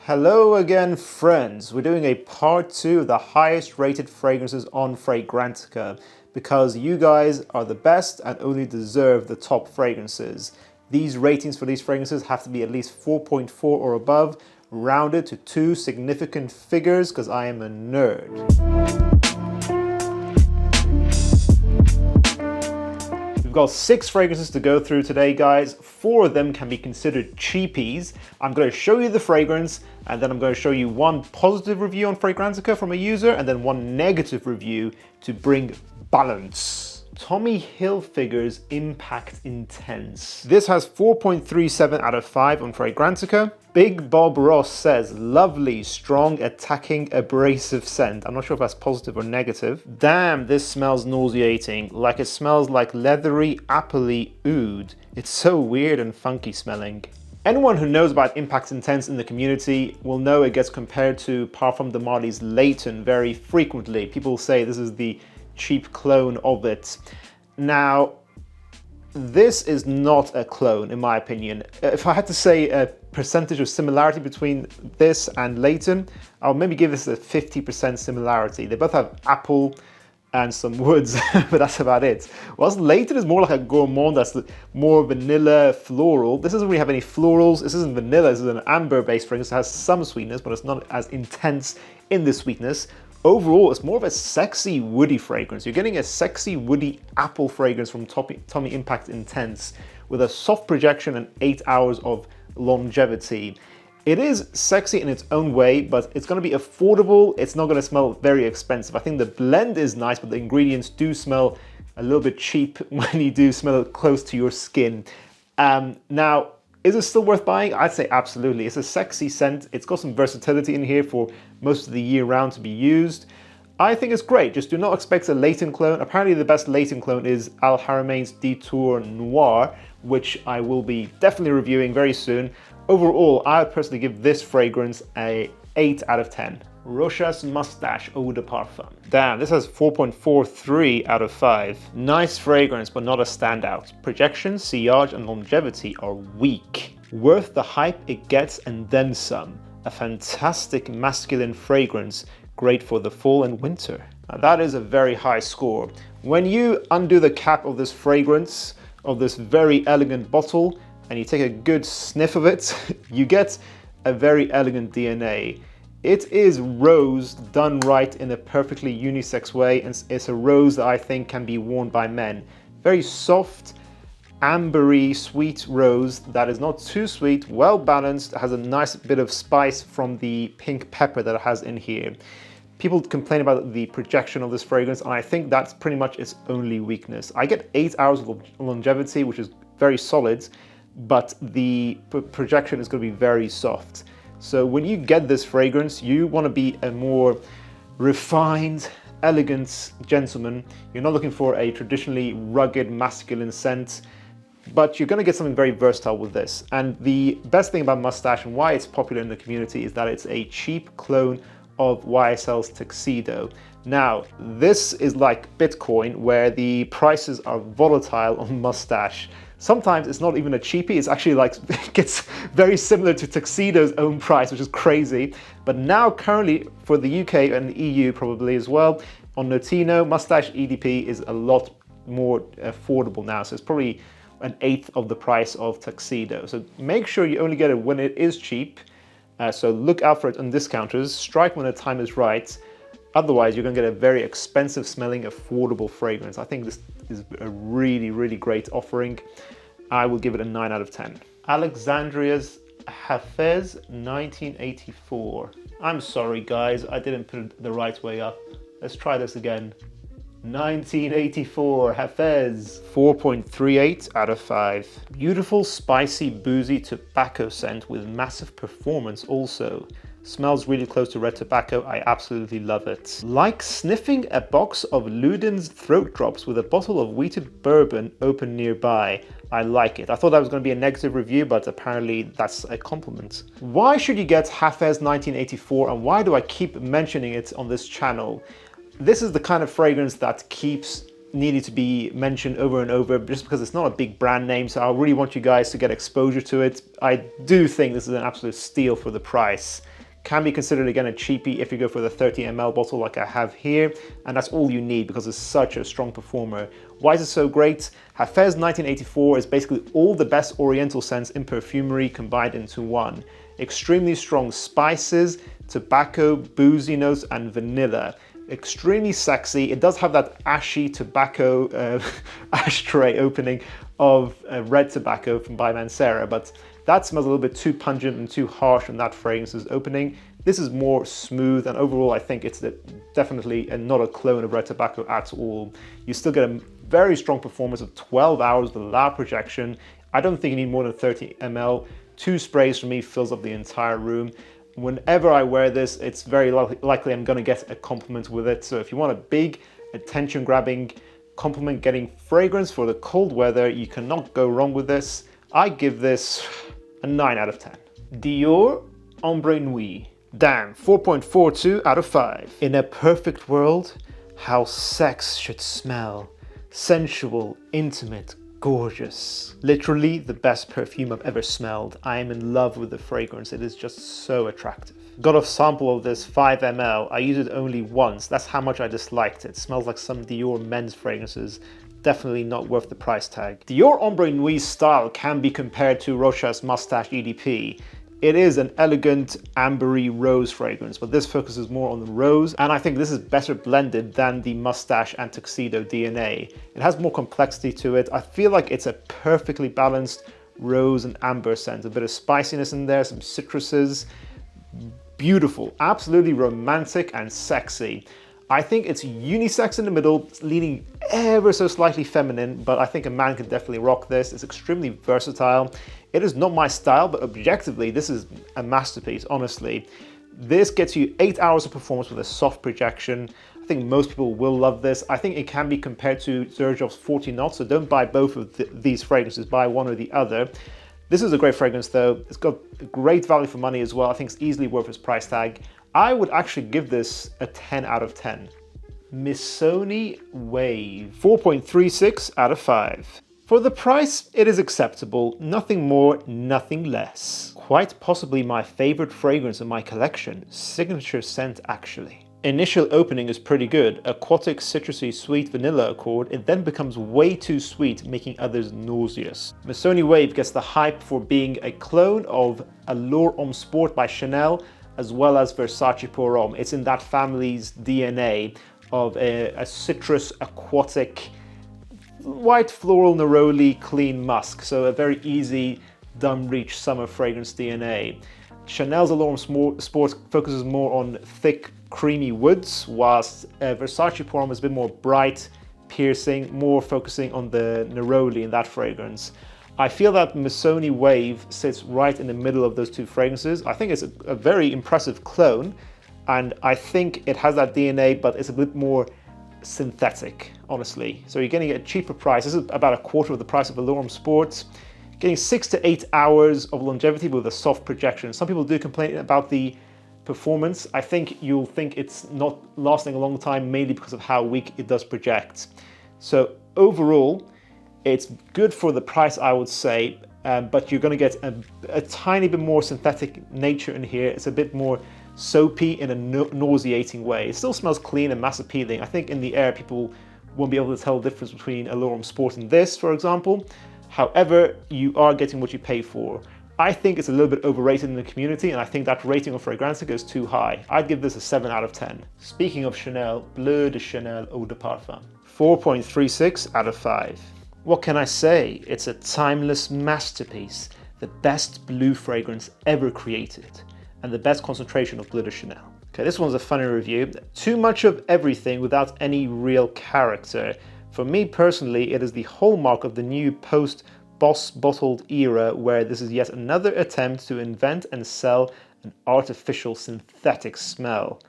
Hello again, friends. We're doing a part 2 of the highest rated fragrances on Fragrantica because you guys are the best and only deserve the top fragrances. These ratings for these fragrances have to be at least 4.4 or above, rounded to 2 significant figures because I am a nerd. We've got 6 fragrances to go through today, guys. 4 of them can be considered cheapies. I'm going to show you the fragrance, and then I'm going to show you one positive review on Fragrantica from a user, and then one negative review to bring balance. Tommy Hilfiger's Impact Intense. This has 4.37 out of 5 on Fragrantica. Big Bob Ross says, lovely, strong, attacking, abrasive scent. I'm not sure if that's positive or negative. Damn, this smells nauseating. Like it smells like leathery, appley oud. It's so weird and funky smelling. Anyone who knows about Impact Intense in the community will know it gets compared to Parfum de Marly's Layton very frequently. People say this is the cheap clone of it. Now, this is not a clone, in my opinion. If I had to say a percentage of similarity between this and Layton, I'll maybe give this a 50% similarity. They both have apple and some woods, but that's about it. Whilst Layton is more like a gourmand, that's more vanilla, floral. This doesn't really have any florals. This isn't vanilla, this is an amber-based fragrance. It has some sweetness, but it's not as intense in the sweetness. Overall, it's more of a sexy, woody fragrance. You're getting a sexy, woody apple fragrance from Tommy Impact Intense with a soft projection and 8 hours of longevity. It is sexy in its own way, but it's going to be affordable. It's not going to smell very expensive. I think the blend is nice, but the ingredients do smell a little bit cheap when you do smell it close to your skin. Now, is it still worth buying? I'd say absolutely. It's a sexy scent. It's got some versatility in here for most of the year round to be used. I think it's great. Just do not expect a Layton clone. Apparently the best Layton clone is Al Haramain's Detour Noir, which I will be definitely reviewing very soon. Overall, I would personally give this fragrance a 8 out of 10. Rochas Moustache Eau de Parfum. Damn, this has 4.43 out of 5. Nice fragrance, but not a standout. Projection, sillage, and longevity are weak. Worth the hype it gets and then some. A fantastic masculine fragrance, great for the fall and winter. Now that is a very high score. When you undo the cap of this fragrance, of this very elegant bottle, and you take a good sniff of it, you get a very elegant DNA. It is rose done right in a perfectly unisex way, and it's a rose that I think can be worn by men. Very soft, ambery, sweet rose that is not too sweet, well balanced, has a nice bit of spice from the pink pepper that it has in here. People complain about the projection of this fragrance, and I think that's pretty much its only weakness. I get 8 hours of longevity, which is very solid, but the projection is going to be very soft. So when you get this fragrance, you want to be a more refined, elegant gentleman. You're not looking for a traditionally rugged, masculine scent, but you're going to get something very versatile with this. And the best thing about Mustache and why it's popular in the community is that it's a cheap clone of YSL's Tuxedo. Now, this is like Bitcoin, where the prices are volatile on Mustache. Sometimes it's not even a cheapie, it's actually like, it gets very similar to Tuxedo's own price, which is crazy. But now currently for the UK and the EU probably as well, on Notino, Mustache EDP is a lot more affordable now. So it's probably an 1/8 of the price of Tuxedo. So make sure you only get it when it is cheap. So look out for it on discounters, strike when the time is right. Otherwise, you're going to get a very expensive smelling, affordable fragrance. I think this is a really, really great offering. I will give it a 9 out of 10. Alexandrias Hafez 1984. I'm sorry, guys, I didn't put it the right way up. Let's try this again. 1984 Hafez. 4.38 out of 5. Beautiful, spicy, boozy tobacco scent with massive performance also. Smells really close to red tobacco. I absolutely love it. Like sniffing a box of Luden's throat drops with a bottle of wheated bourbon open nearby. I like it. I thought that was going to be a negative review, but apparently that's a compliment. Why should you get Hafez 1984, and why do I keep mentioning it on this channel? This is the kind of fragrance that keeps needed to be mentioned over and over just because it's not a big brand name, so I really want you guys to get exposure to it. I do think this is an absolute steal for the price. Can be considered again a cheapie if you go for the 30 ml bottle like I have here, and that's all you need because it's such a strong performer. Why is it so great? Hafez 1984 is basically all the best oriental scents in perfumery combined into one. Extremely strong spices, tobacco, boozy notes, and vanilla. Extremely sexy. It does have that ashy tobacco ashtray opening of red tobacco from by Mancera, but that smells a little bit too pungent and too harsh in that fragrance's opening. This is more smooth, and overall I think it's definitely not a clone of red tobacco at all. You still get a very strong performance of 12 hours with loud projection. I don't think you need more than 30 ml. 2 sprays for me fills up the entire room. Whenever I wear this, it's very likely I'm going to get a compliment with it. So if you want a big, attention-grabbing, compliment-getting fragrance for the cold weather, you cannot go wrong with this. I give this a 9 out of 10. Dior Ombre Nuit. Damn, 4.42 out of 5. In a perfect world, how sex should smell. Sensual, intimate, gorgeous. Literally the best perfume I've ever smelled. I am in love with the fragrance. It is just so attractive. Got a sample of this 5 ml. I used it only once. That's how much I disliked it. It smells like some Dior men's fragrances. Definitely not worth the price tag. Dior Ombre Nuit style can be compared to Rochas Moustache EDP. It is an elegant ambery rose fragrance, but this focuses more on the rose, and I think this is better blended than the Mustache and Tuxedo DNA. It has more complexity to it. I feel like it's a perfectly balanced rose and amber scent. A bit of spiciness in there, some citruses. Beautiful, absolutely romantic and sexy. I think it's unisex in the middle, leaning ever so slightly feminine, but I think a man can definitely rock this. It's extremely versatile. It is not my style, but objectively, this is a masterpiece, honestly. This gets you 8 hours of performance with a soft projection. I think most people will love this. I think it can be compared to Xerjoff's 40 knots, so don't buy both of these fragrances, buy one or the other. This is a great fragrance though. It's got great value for money as well. I think it's easily worth its price tag. I would actually give this a 10 out of 10. Missoni Wave, 4.36 out of 5. For the price, it is acceptable, nothing more, nothing less. Quite possibly my favorite fragrance in my collection, signature scent actually. Initial opening is pretty good, aquatic, citrusy, sweet vanilla accord. It then becomes way too sweet, making others nauseous. Missoni Wave gets the hype for being a clone of Allure Homme Sport by Chanel, as well as Versace Pour Homme. It's in that family's DNA of a citrus, aquatic, white floral neroli clean musk. So a very easy dumb reach summer fragrance DNA. Chanel's Allure Homme Sport focuses more on thick, creamy woods, whilst Versace Pour Homme is a bit more bright, piercing, more focusing on the neroli in that fragrance. I feel that Missoni Wave sits right in the middle of those two fragrances. I think it's a very impressive clone, and I think it has that DNA, but it's a bit more synthetic, honestly. So you're getting a cheaper price. This is about a quarter of the price of Allure Homme Sport. Getting 6 to 8 hours of longevity with a soft projection. Some people do complain about the performance. I think you'll think it's not lasting a long time, mainly because of how weak it does project. So overall, it's good for the price, I would say, but you're going to get a tiny bit more synthetic nature in here. It's a bit more soapy in a nauseating way. It still smells clean and mass appealing. I think in the air, people won't be able to tell the difference between Allure Homme Sport and this, for example. However, you are getting what you pay for. I think it's a little bit overrated in the community, and I think that rating of Fragrantica is too high. I'd give this a 7 out of 10. Speaking of Chanel, Bleu de Chanel Eau de Parfum, 4.36 out of 5. What can I say? It's a timeless masterpiece, the best blue fragrance ever created, and the best concentration of Bleu de Chanel. Okay, this one's a funny review. Too much of everything without any real character. For me personally, it is the hallmark of the new post-Boss bottled era, where this is yet another attempt to invent and sell an artificial synthetic smell.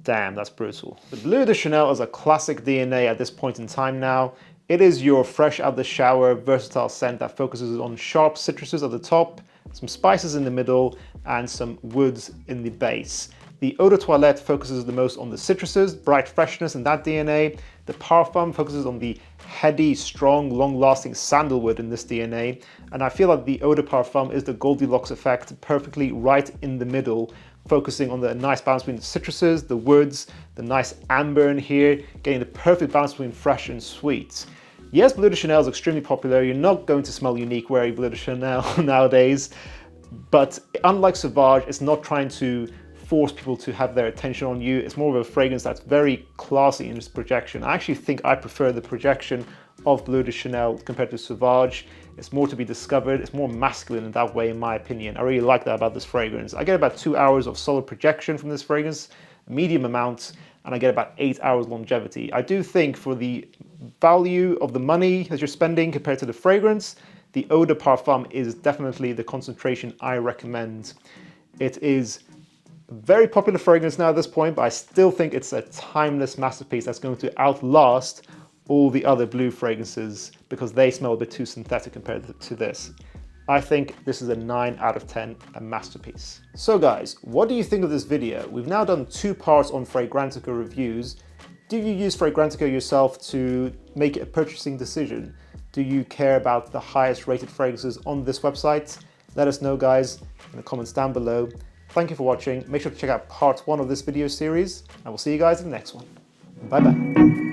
Damn, that's brutal. The Bleu de Chanel is a classic DNA at this point in time now. It is your fresh out the shower, versatile scent that focuses on sharp citruses at the top, some spices in the middle, and some woods in the base. The Eau de Toilette focuses the most on the citruses, bright freshness and that DNA. The Parfum focuses on the heady, strong, long-lasting sandalwood in this DNA. And I feel like the Eau de Parfum is the Goldilocks effect, perfectly right in the middle, focusing on the nice balance between the citruses, the woods, the nice amber in here, getting the perfect balance between fresh and sweet. Yes, Bleu de Chanel is extremely popular. You're not going to smell unique wearing Bleu de Chanel nowadays. But unlike Sauvage, it's not trying to force people to have their attention on you. It's more of a fragrance that's very classy in its projection. I actually think I prefer the projection of Bleu de Chanel compared to Sauvage. It's more to be discovered. It's more masculine in that way, in my opinion. I really like that about this fragrance. I get about 2 hours of solid projection from this fragrance, a medium amount, and I get about 8 hours longevity. I do think for the value of the money that you're spending compared to the fragrance, the Eau de Parfum is definitely the concentration I recommend. It is a very popular fragrance now at this point, but I still think it's a timeless masterpiece that's going to outlast all the other Bleu fragrances because they smell a bit too synthetic compared to this. I think this is a 9 out of 10, a masterpiece. So guys, what do you think of this video? We've now done 2 parts on Fragrantica reviews. Do you use Fragrantica yourself to make a purchasing decision? Do you care about the highest rated fragrances on this website? Let us know guys in the comments down below. Thank you for watching. Make sure to check out part 1 of this video series, and we'll see you guys in the next one. Bye bye.